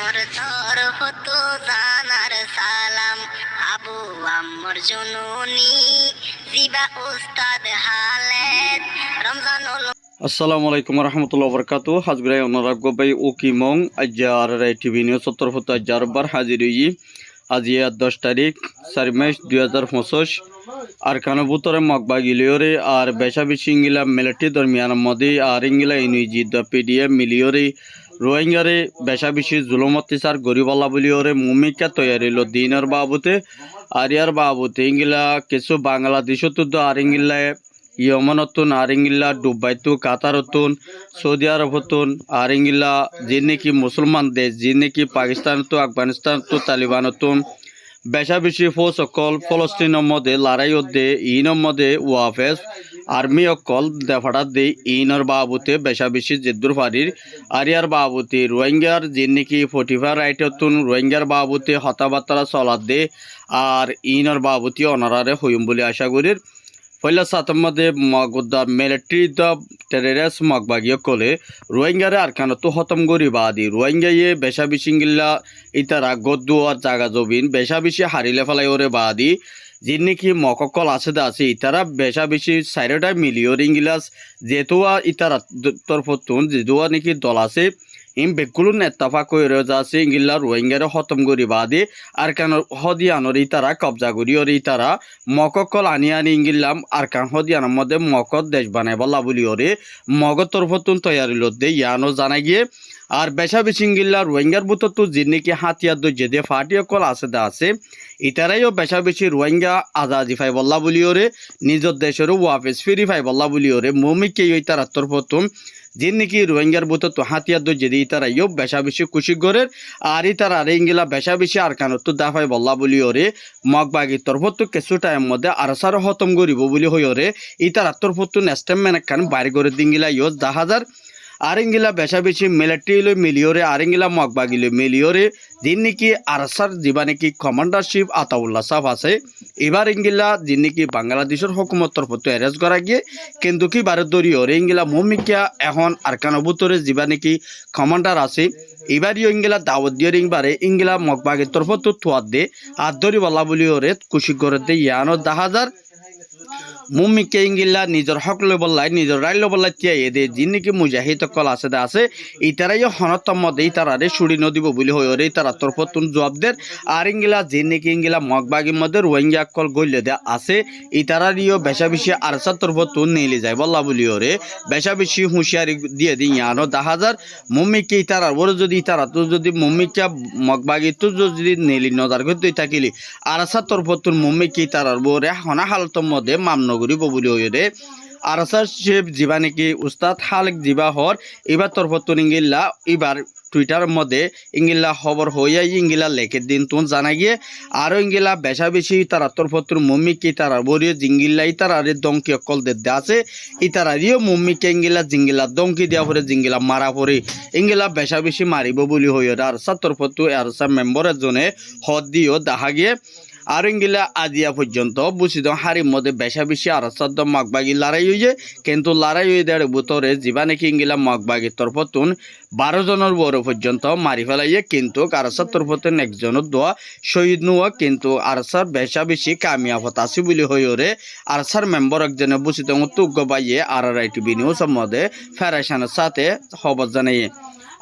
মোর তরফ তো জানার সালাম আবু আম্মর জননী জিবা উস্তাদ হালেদ রমজান আসসালামু আলাইকুম রহমতুল্লাহ বরকাতু হাজগুরাই অনারাগ্য বাই ও কিমং আজ্জার টিভি নিউজ তরফত আজ্জার বার হাজির হই আজি 10 তারিখ 4 মাস 2025 আর কানবুতরে মকবা গিলিওরে আর বেশা বেশি ইংলা মিলিটারি দরমিয়ান মধ্যে আর ইংলা ইনুইজি দ পিডিএম মিলিওরে রোহিঙ্গারে বেশা বেশি জুলুমতিসার গরিবাল্লা বলিওরে মুমিকা তৈয়ারিল দিনের বাবুতে আর ইয়ার বাবুতে ইংলা কিছু বাংলাদেশত আর ইংলা ইয়মনতুন আরিঙ্গিল্লা ডুবাইতু কাতারতুন সৌদি আরবতুন আরিঙ্গিল্লা যে নাকি মুসলমান দেশ যে নাকি পাকিস্তান তো আফগানিস্তান তো তালিবানতুন বেশা বেশি ফৌজ অকল ফলস্তিনের মধ্যে লড়াই দে ইনের মধ্যে ওয়াফেস আর্মি অকল দেফাড়া দে ইনর বাবুতে বেশা বেশি জেদ্দুর ফারির আরিয়ার বাবুতে রোহিঙ্গার যে নাকি 45 রাইটতুন রোহিঙ্গার বাবুতে হতাবার্তা চলাত দে আর ইনর বাবুতে অনারারে হইম বলে আশা করির পয়লা সাতমদে মগদা মিলিটারি দ টেররিস্ট মগবাগিয়ে কলে রোহিঙ্গারে আরকানতো হতম গরি বাদি রোহিঙ্গায়ে বেশা বিশিঙ্গিল্লা ইতারা গদ্দু আর জাগা জবিন বেশা বেশি হারিলে ফেলাই ওরে বাদি যে নাকি মককল আছে দা আছে ইতারা বেশা বেশি সাইডটা মিলিয়র ইংলাস যেতুয়া ইতারা তরফতুন যেতুয়া নাকি দল আছে ইম বেকুলুন এত্তাফা কইরে যাচ্ছে ইংলা রোহিঙ্গারে খতম করি বাদে আর কান হদিয়ানোর ইতারা কবজা করি ওর ইতারা মককল আনি ইংলাম আর কান হদিয়ানোর মধ্যে মকত দেশ বানাই বলা বলি ওরে মগত তরফতুন তৈয়ারি লদ্দে ইয়ানো জানা গিয়ে আর বেশা বেশি ইংলা রোহিঙ্গার বুত তো যে নাকি হাতিয়ার দো যে ফাটি অকল আছে দা আছে ইতারাইও বেশা বেশি রোহিঙ্গা আজাদি ফাই বল্লা বলি ওরে নিজের দেশেরও ওয়াফেস ফিরি ফাই বল্লা বলি ওরে মমিকে ইতারা তরফতুন যে নাকি রোহিঙ্গার বুত তো হাতিয়ার দো যে ইতারা ইও বেশা বেশি খুশি গরের আর ইতারা আরে ইংলা বেশা বেশি আর কানত দাফাই বল্লা বলি ওরে মগবাগি তরফত কিছু টাইম মধ্যে আরসার হতম গরিব বলি হই ওরে ইতারা তরফত নেস্টেম মেনাকান বাইরে করে দিঙ্গিলা ইও জাহাজার আরেঙ্গিলা বেশা বেশি মিলিটারি লই মিলিওরে আরেঙ্গিলা মগবাগিলে মিলিওরে দিন নাকি আরসার যিবা নাকি কমান্ডারশিপ আতাউল্লাহ সাহ আছে এবার ইঙ্গিলা দিন নাকি বাংলাদেশের হুকুমত তরফত অ্যারেস্ট করা গিয়ে কিন্তু কি বারে দরিয়রে ইঙ্গিলা মমিকা এখন আরকানবুতরে যিবা নাকি কমান্ডার আছে এবারও ইঙ্গিলা দাওয়াত দিয়ে ইংবারে ইঙ্গিলা মগবাগের তরফত থোয়াত দে আর দরি বল্লা বলি ওরে খুশি করে দে ইয়ানো 10,000 মুমিকে ইংগিল্লা নিজের হক লই বললাই নিজের রায় লই বললাই তিয়া এদে যে নাকি মুজাহিদ কল আছে দা আছে ইতারাইও হনতম মধ্যে ইতারারে সুড়ি নদিব বলি হই ওরে ইতারা তরফতুন জবাব দের আর ইংগিলা যে নাকি ইংগিলা মগবাগির মধ্যে রোহিঙ্গা কল গইলে দে আছে ইতারারিও বেশা বেশি আরসা তরফতুন নিলে যায় বল্লা বলি ওরে বেশা বেশি হুঁশিয়ারি দিয়ে দিই ইয়ানো 10,000 মুমিকে ইতারা ওরে যদি ইতারা তো যদি মুমিকা মগবাগি তো যদি নেলি নজর করতে থাকিলি আরসা তরফতুন মুমিকে ইতারার ওরে হনা হালতম মধ্যে মামন নগরী ববুলি হইরে আরসার শেফ জিবা নাকি উস্তাদ হালেক জিবা হর এবার তরফতুন ইংগিল্লা এবার টুইটার মধ্যে ইংগিল্লা খবর হইয়া ইংগিলা লেখে দিন তুন জানা গিয়ে আরো ইংগিলা বেশা বেশি তারা তরফতুন মুম্মিকে তারা বরিয়ে জিঙ্গিল্লা ইতারারে দঙ্কি অকল দে আছে ইতারারিও মুম্মিকে ইংগিলা জিঙ্গিলা দঙ্কি দেওয়া পরে জিঙ্গিলা মারা পরে ইংগিলা বেশা বেশি মারিব বলি হইয়া আরসা তরফতু আরসা মেম্বার এজনে হদ দিও দেখা গিয়ে আর ইংগিলা আজিয়া পর্যন্ত বুঝিত হারির মধ্যে বেশা বেশি আরসাদ মগবাগি লড়াই হইয়ে কিন্তু লড়াই হয়ে দেড় বুতরে যিবা নাকি ইংগিলা মগবাগির তরফতুন 12 জনের বড় পর্যন্ত মারি ফেলাইয়ে কিন্তু আরসার তরফতুন একজনের দোয়া শহীদ নোয়া কিন্তু আরসার বেশা বেশি কামিয়াবত আছে বলি হই ওরে আরসার মেম্বার একজনে বুঝিত তুগ্য বাইয়ে আর টিভি নিউজের মধ্যে ফেডারেশনের সাথে খবর জানাইয়ে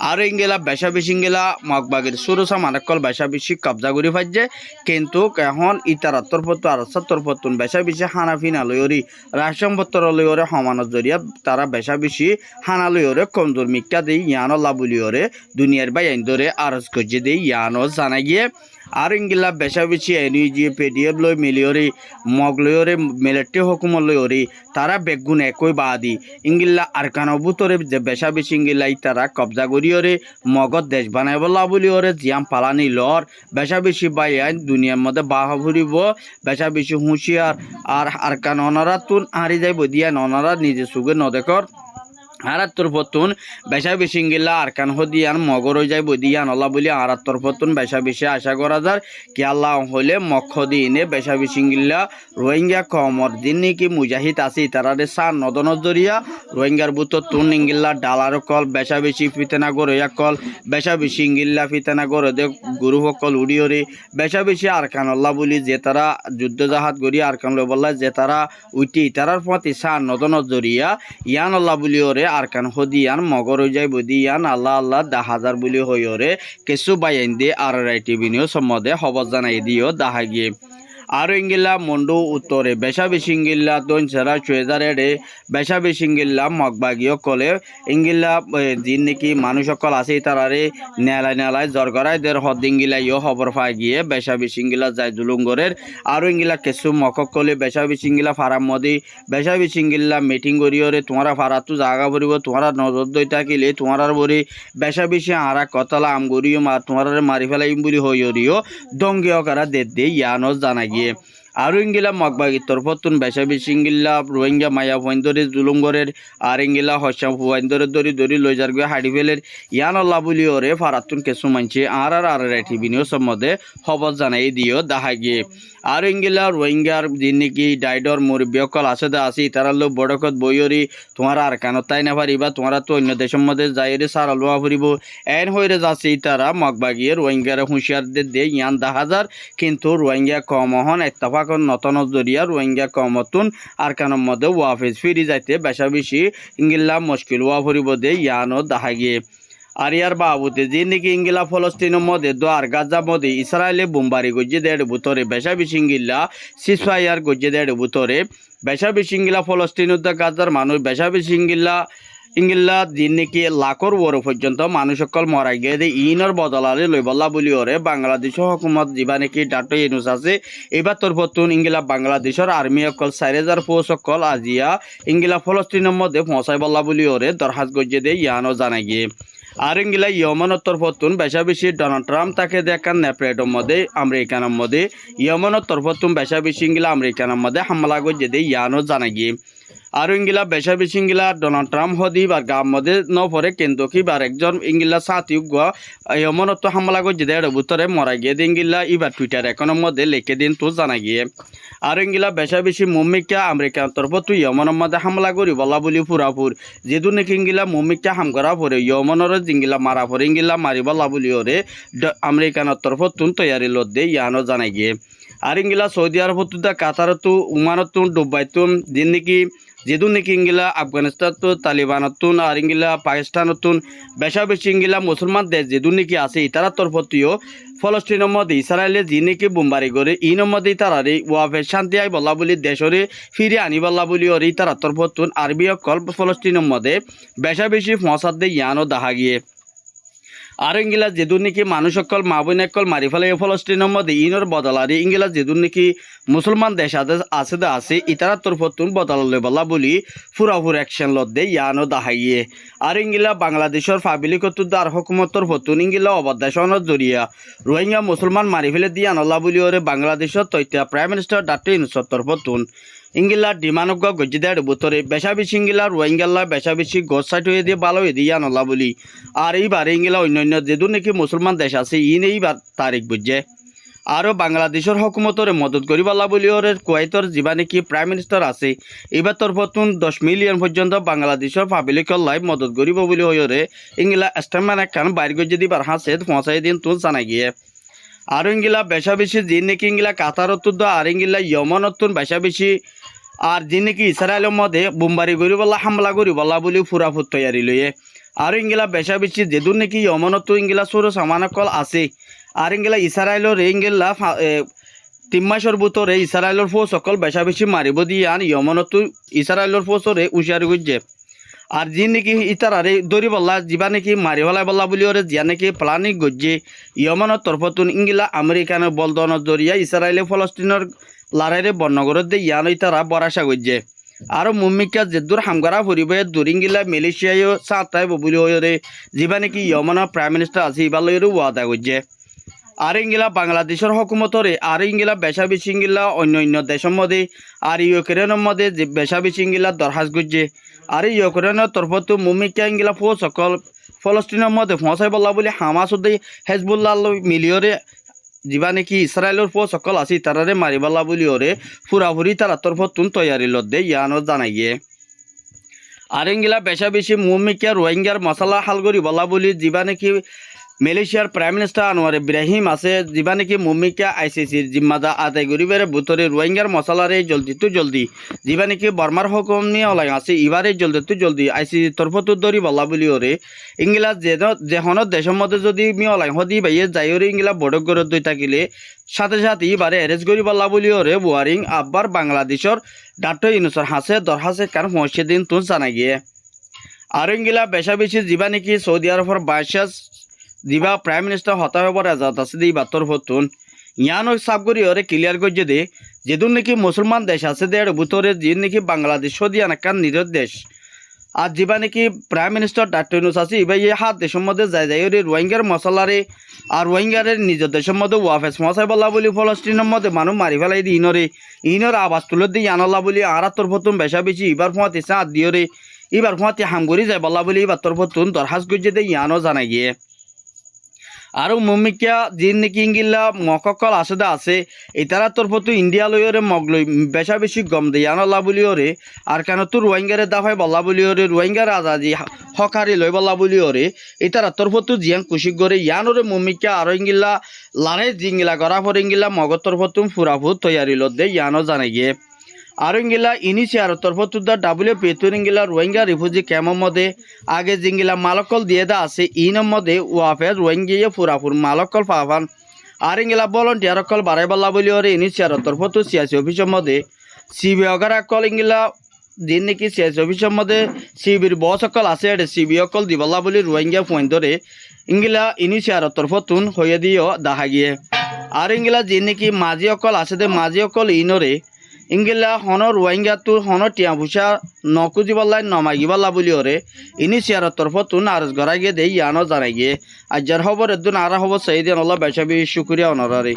আর ইংগেলা বেশা বেশি ইংগেলা মগবাগের সুরসা মানকল বেশা বেশি কবজা করি ফাইছে কিন্তু এখন ইতারা তরফত আরসা তরফতুন বেশা বেশি হানাফিনা লইরি রাষ্ট্রপত্র লইরে সমানত জরিয়া তারা বেশা বেশি হানা লইরে কমজোর মিক্কা দেই ইয়ানো লাবুলিওরে দুনিয়ার বাই আইন ধরে আরজ করছে দেই ইয়ানো জানা গিয়ে আর ইংগিলা বেশা বেশি এনইজি পেডিএফ লই মিলিওরে মগ লইরে মিলিটারি হুকুমত লইরে তারা বেগুন একই বাদি ইংগিলা আরকানবুতরে যে বেশা বেশি ইংগিলা তারা কবজা করিওরে মগত দেশ বানাই বলা বলি ওরে জিয়াম পালানি লর বেশা বেশি বাই আইন দুনিয়ার মধ্যে বাহা ফুরিব বেশা বেশি হুঁশিয়ার আর আরকান অনারা তুন হারি যাইব দিয়া অনারা নিজে সুগে নদেকর আরাত্তর ফতুন বেশা বেশিঙ্গিল্লা আরকান হদিয়ান মগর হয়ে যায় বদিয়ান আল্লাহ বলি আরাত্তর ফতুন বেশা বেশি আশা করা যার কি আল্লাহ হলে মক্ষ দিনে বেশা বেশিঙ্গিল্লা রোহিঙ্গা কমর দিন নাকি মুজাহিদ আছে তারারে সার নদনত জরিয়া রোহিঙ্গার বুত তুন ইঙ্গিল্লা ডালার কল বেশা বেশি ফিতেনা গরয়া কল বেশা বেশিঙ্গিল্লা ফিতেনা গর দে গুরু সকল উড়িয়রে বেশা বেশি আরকান আল্লাহ বলি যে তারা যুদ্ধ জাহাজ গড়িয়া আরকান বললা যে তারা উইটি তারার প্রতি সার নদনত জরিয়া ইয়ান আল্লাহ বলি ওরে আরকান হদিয়ান মগর হয়ে যায় বদিয়ান আল্লাহ আল্লাহ 10,000 বলি হই ওরে কিছু বাইন দিয়ে আর টিভি নিউজ সম্বন্ধে খবর জানাই দিও দাহা গিয়ে আর ইঙ্গিল্লা মন্ডু উত্তরে বেশা বেশি ইঙ্গিল্লা দন সেরা চুয়েজারে বেশা বেশি ইঙ্গিল্লা মগবাগীয় কলে ইঙ্গিল্লা যিন নাকি মানুষ সকল আছে তারারে নেলায় নেলায় জরগরাইদের হদ ইঙ্গিলা ইয় খবর পাই গিয়ে বেশা বেশি ইঙ্গিলা যায় জুলুঙ্গরের আর ইঙ্গিলা কিছু মকক কলে বেশা বেশি ইঙ্গিলা ফারাম মদি বেশা বেশি ইঙ্গিল্লা মিটিং করিওরে তোমারা ফারাতু জায়গা পড়িব তোমারা নজর দই থাকিলে তোমার বরি বেশা বেশি আরা কতলা আম গরিও তোমার মারি ফেলাইম বলি হইরিও দঙ্গিয় কারা দে ইয়ানো জানা গিয়ে আর ইঙ্গিলা মগবাগি তরফতুন বেশা বেশি ইঙ্গিল্লা রোহিঙ্গা মায়া ফইন্দরে জুলুঙ্গরের আর ইঙ্গিলা হসাম ফুয়াইন্দরে দরি দরি লই যার গিয়ে হাড়ি ফেলের ইয়ান আল্লাহ বলি ওরে ফারাতুন কেসু মানছে আর টিভি নিউজ সম্বন্ধে খবর জানাই দিও দাহা গিয়ে আর ইঙ্গিলা রোহিঙ্গার যিনি নাকি ডাইডর মুরব্বিয়কল আছে আসি তারা লোক বড়কত বইয়রি তোমার আর কানত তাই না পারিবা তোমরা তো অন্য দেশের মধ্যে যাইরে সারা লোয়া ফুরিব এন হইরে যাচ্ছে তারা মগবাগিয়ে রোহিঙ্গার হুঁশিয়ারদের দিয়ে ইয়ান 10,000 কিন্তু রোহিঙ্গা কম হন ইত্তেফাক নতন জরিয়া রোহিঙ্গা কমতুন আর কানের মধ্যে ওয়াফেজ ফিরি যাইতে বেশা বেশি ইঙ্গিল্লা মুশকিল ওয়া ফুরিব দিয়ে ইয়ানও দাহা গিয়ে আর ইয়ার বাবুতে যে নাকি ইঙ্গিলা ফলস্তিনের মধ্যে দোয়ার গাজা মধ্যে ইসরায়েলে বোমবারি গজ্জে দেড় বুতরে বেশা বেশি ইঙ্গিল্লা সিসফায়ার গজ্জে দেড় বুতরে বেশা বেশি ইঙ্গিলা ফলস্তিন গাজার মানুষ বেশা বেশি ইঙ্গিল্লা দিন নাকি লাখর ওর পর্যন্ত মানুষ সকল মরা গিয়ে দিয়ে ইনর বদলালে লইবল্লা বলি ওরে বাংলাদেশ হকুমত যা নাকি ডাক্তার ইনুস আছে এবার তোর ফতুন ইঙ্গিলা বাংলাদেশের আর্মি সকল 4,000 ফৌজ সকল আজিয়া ইঙ্গিলা ফলস্তিনের মধ্যে পৌঁছাই বল্লা বলি ওরে দরখাস্ত গজ্জে দিয়ে ইয়ানো জানা গিয়ে আর ইঙ্গিলা ইয়মনের তরফতুন বেশা বেশি ডোনাল্ড ট্রাম্প তাকে দেখান নেপ্রেডের মধ্যে আমেরিকানের মধ্যে ইয়মনের তরফতুন বেশা বেশি ইঙ্গিলা আমেরিকানের মধ্যে হামলা গজ্জে দিয়ে ইয়ানো জানা গিয়ে আর ইঙ্গিলা বেশা বেশি ইঙ্গিলা ডোনাল্ড ট্রাম্প হদি বা গাম মধ্যে নপরে কিন্তু কি বার একজন ইঙ্গিলা সাথী ইয়মনত হামলা গজ্জে দেয় বুতরে মরা গিয়ে দিয়ে ইঙ্গিলা এবার টুইটার এখনের মধ্যে লিখে দিন তো জানা গিয়ে আর ইঙ্গিলা বেশা বেশি মুম্মিকা আমেরিকার তরফ তুই ইয়মনের মধ্যে হামলা করি বলা বলি ফুরাফুর যেহেতু নাকি ইঙ্গিলা মুম্মিকা হাম করা পরে ইয়মনের জিঙ্গিলা মারা পরে ইঙ্গিলা মারি বলা বলি ওরে আমেরিকানের তরফ তুন তৈয়ারি লোদ দিয়ে ইয়ানো জানাই গিয়ে আর ইঙ্গিলা সৌদি আরব কাতারতু উমানতুন ডুবাইতুন দিন নাকি যেহেতু নাকি ইঙ্গিলা আফগানিস্তান তালিবানতুন আর ইঙ্গিলা পাকিস্তানতুন বেশা বেশি ইঙ্গিলা মুসলমান দেশ যেহেতু নাকি আছে তারা তরফতিও ফলস্তিনের মধ্যে ইসরায়েলে যি নাকি বোমবারি করে ইনের মধ্যে তারারে ওয়াফে শান্তি আই বল্লা বলি দেশরে ফিরে আনি বল্লা বলি ওর তারা তরফতুন আরবি কল ফলস্তিনের মধ্যে বেশা বেশি ফসাদ দিয়ে ইয়ানো দেখা গিয়ে আর ইঙ্গিলা যেদুর নাকি মানুষ সকল মা বোন একল মারি ফেলে ফলস্তিনের মধ্যে ইনর বদলারি ইঙ্গিলা যেদুর নাকি মুসলমান দেশ আছে ইতারা তরফতুন বদলালে বলা বলি ফুরাফুর অ্যাকশন লত দে ইয়ানো দাহাইয়ে আর ইঙ্গিলা বাংলাদেশের ফাবিলিকতুদ্দার হকুমতর ফতুন ইঙ্গিলা অবদাসনের জরিয়া রোহিঙ্গা মুসলমান মারি ফেলে দিয়ে আনল্লা বলি ওরে বাংলাদেশের তৈত্যা প্রাইম মিনিস্টার ডাক্তার ইউনূসের তরফতুন ইঙ্গিলা ডিমানজ্ঞ গজ্জি দেয় বুতরে বেশা বেশি ইঙ্গিলা রোহিঙ্গাল্লা বেশা বেশি গছ সাইট হয়ে দিয়ে ভালো হয়ে দিয়ে আনল্লা বলি আর এইবার ইঙ্গিলা অন্যান্য যেদূর নাকি মুসলমান দেশ আছে এইবার তারিখ বুঝছে আরও বাংলাদেশের হকুমতরে মদত করিবাল্লা বলি ওরে কুয়েতর যা নাকি প্রাইম মিনিস্টার আছে এবার তরফতুন 10 মিলিয়ন পর্যন্ত বাংলাদেশের পাবলিকর লাইফ মদত করিব বলি ওরে ইঙ্গিলা স্টেটমেন্ট একখান বাইর গজ্জি দিবার হাসে পৌঁছাই দিন তুন জানা গিয়ে আর ইঙ্গিলা বেশা বেশি যে নাকি ইঙ্গিলা কাতারতুন আর ইঙ্গিলা ইয়মনতুন বেশা বেশি আর যে নাকি ইসরায়েলের মধ্যে বোমবারি করি বলা হামলা করি বলা বলি ফুরাফুর তৈয়ারি লইয়ে আর ইঙ্গিলা বেশা বেশি যেদূর নাকি ইয়মনত ইঙ্গিলা সৌর সামানকল আছে আর ইঙ্গিলা ইসরায়েলের ইঙ্গিলা 3 মাসের ভিতরে ইসরায়েলের ফৌজ সকল বেশা বেশি মারিব দিয়ে আন ইয়মনত ইসরায়েলের ফৌজরে উশিয়ারি করছে আর যে নাকি ইতারারে দৌড়ি বললা যা নাকি মারি ফেলাই বললা বলি ওরে যা নাকি প্লানিং গজ্জে ইয়মনের তরফতুন ইঙ্গিলা আমেরিকানের বলদনের জরিয়া ইসরায়েলে ফলস্তিনের লড়াইরে বর্ণগরের দিয়ে ইয়ান ইতারা বরাসা গজ্জে আর মুম্মিকা যেদূর হামগারা ফুরিবে দূরিঙ্গিলা মালয়েশিয়াও সাঁতাই বলি ওরে যা নাকি ইয়মনের প্রাইম মিনিস্টার আছে ইবার লইরে ওয়াদা গজ্জে আর ইঙ্গিলা বাংলাদেশের হকুমতরে আর ইঙ্গিলা বেশা বেশি ইঙ্গিলা অন্য দেশের মধ্যে আর ইউক্রেনের মধ্যে যে বেশা বেশি ইঙ্গিলা দরখাস্ত গজ্জে আর ইউক্রেনের তরফতো মুমিকা ইংলা ফো সকল ফলস্তিনের মধ্যে ফসাই বলা বলে হামাস হেজবুল্লাহ মিলিয়রে যা নাকি ইসরায়েলের ফো সকল আছে তারারে মারিবাল্লা বলি ওরে ফুরাফুরি তারা তরফতুন তৈয়ারি লদ্দে ইয়ানো জানাই গিয়ে আর ইংলা বেশা বেশি মুমিকা রোহিঙ্গার মশলা হালগরি বলা বলি যা নাকি মালয়েশিয়ার প্রাইম মিনিস্টার আনোয়ার ইব্রাহিম আছে যা নাকি মুমিকা আইসিসির জিম্মাদা আদায় করিবার ভিতরে রোহিঙ্গার মশলার এই জলদি যা নাকি বর্মার হুকুম নিয়ে ওলাই আছে এবারে জলদি আইসিসির তরফতো দরি বলা বলি ওরে ইংলা যেহন দেশের মধ্যে যদি মি ওলাই হদি বাইয়ে যাই ওরে ইংলা বড়ক গড় দই থাকিলে সাথে এবারে এরেজ করি বলা বলি ওরে বুয়ারিং আব্বার বাংলাদেশের ডাক্তার ইনুসর হাসে দরহাসে কারণ পৌঁছে দিন তুন জানা গিয়ে আর ইংলা বেশা বেশি যা নাকি সৌদি আরবের বাইশাস দিবা প্রাইম মিনিস্টার হতা হবার আজাদ আছে দি বাতর ফতুন ইয়ানো সাবগরি ওরে ক্লিয়ার করছে দে যেদুন নাকি মুসলমান দেশ আছে দেড় ভিতরে যে নাকি বাংলাদেশ সদিয়া নাকান নিজের দেশ আর যা নাকি প্রাইম মিনিস্টার ডাক্তার ইউনূস আছে এবার হাত দেশের মধ্যে যাই ওরে রোহিঙ্গার মশলারে আর রোহিঙ্গারের নিজের দেশের মধ্যে ওয়াফেস মশাই বলা বলি ফলস্তিনের মধ্যে মানুষ মারি ফেলাই দি ইনরে আবাস তুলে দিয়ে আনলা বলি আর তোর ফতুন বেশা বেশি এবার ফোঁয়াতে চাঁদ দিওরে এবার ফোঁয়াতে হামগরি যায় বলা বলি এবার তোর ফতুন দরহাস করছে দে ইয়ানো জানাই গিয়ে আর মুমিকা যিন নাকি ইংগিল্লা মককল আসেদা আছে এটারা তরফতো ইন্ডিয়া লইরে মগলই বেশা বেশি গম দেয় আনলা বলি ওরে আর কেন তো রোহিঙ্গারে দাফাই বলা বলি ওরে রোহিঙ্গার আজাদি হকারি লই বলা বলি ওরে এটারা তরফতো জিয়াং কুশিক করে ইয়ানোরে মুমিকা আর ইংগিল্লা লারে জিঙ্গিলা গড়া পর ইংগিল্লা মগর তরফতো ফুরাফুত তৈয়ারি লদ্দে ইয়ানো জানাই গিয়ে আর ইংগিলা ইনিশিয়ার তরফতুদ্দার WP ইংগিলা রোহিঙ্গা রিফিউজি ক্যাম্পের মধ্যে আগে জিঙ্গিলা মালকল দিয়ে দা আছে ইনের মধ্যে ওয়াফের রোহিঙ্গিয়ে ফুরাফুর মালকল পাবান আর ইংগিলা ভলান্টিয়ার কল বাড়াই বলা বলি ওরে ইনিশিয়ার তরফতু সিয়াসি অফিসের মধ্যে সিবি অগার কল ইংগিলা দিন নাকি সিয়াসি অফিসের মধ্যে সিবির বস অকল আছে সিবি অকল দিবলা বলি রোহিঙ্গা ফোন ধরে ইংগিলা ইনিশিয়ার তরফতুন হয়ে দিও দেখা গিয়ে আর ইংগিলা যে নাকি মাঝি অকল আছে দে মাঝি অকল ইনরে ইংগিলা হন রোহিঙ্গা তোর হন টিয়া ভুষা নকুজি বল্লাই নমাগিবাল্লা বলি ওরে ইনিশিয়ার তরফতুন আরজ গড়াই গিয়ে দেই ইয়ানো জানাই গিয়ে আজ যার খবর এদিন আর খবর সেই দিন বেশা বেশি শুক্রিয়া অনারে